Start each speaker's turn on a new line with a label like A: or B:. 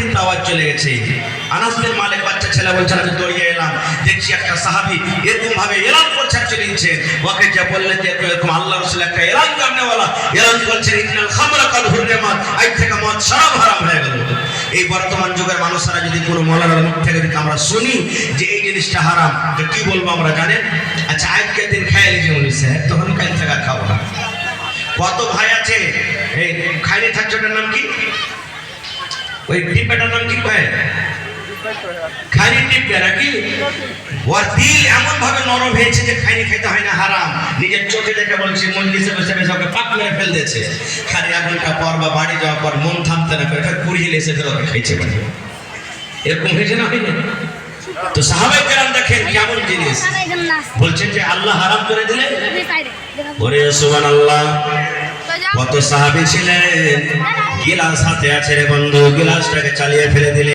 A: একটা আওয়াজ চলে গেছে। আনাস বিন মালিক বাচ্চা ছেলে বলছেন আমি দৌড়িয়ে এলাম, দেখছি একটা সাহাবী এরকম ভাবে এলান করছে চলেছে। ওকে যে বললেন যে এরকম আল্লাহ রাসূল একটা এলান করনেওয়ালা এলান করছে ইন্নাল খামরা কাদ হুররিমাত, আজ থেকে মদ শরাব হারাম হয়ে গেল। এই বর্তমান যুগের মানুষরা যদি কোনো মওলানার মুখ থেকে যদি আমরা শুনি যে এই জিনিসটা হারাম, তো কি বলবো আমরা জানেন? আচ্ছা আজকের দিন খেয়ে নিয়ে বলেছে তখন কাল থেকে খাবো না। কত ভাই আছে এই খাইনি থাকছোটার নাম কি, ওই টিপেটার নাম কি কয় খাইনি টিপে নাকি? ওর দিল এমন ভাবে নরম হয়েছে যে খাইনি খাইতে হয় না হারাম। নিজের চোখে দেখে বলছি মজলিসে বসে বসে ওকে পাক মেরে ফেল দিয়েছে। খালি এক ঘন্টা পর বা বাড়ি যাওয়ার পর মন থামতে না করে কুড়িয়ে এসে ফের ওকে খাইছে বলে এরকম হয়েছে না হয়নি? তো সাহাবায়ে কেরাম দেখেন কেমন জিনিস বলছেন যে আল্লাহ হারাম করে দিলে। ওরে সুবহানাল্লাহ, কত সাহাবী ছিলেন গিলাস হাতে আছে রে বন্ধু, গিলাসটাকে চালিয়ে ফেলে দিলে।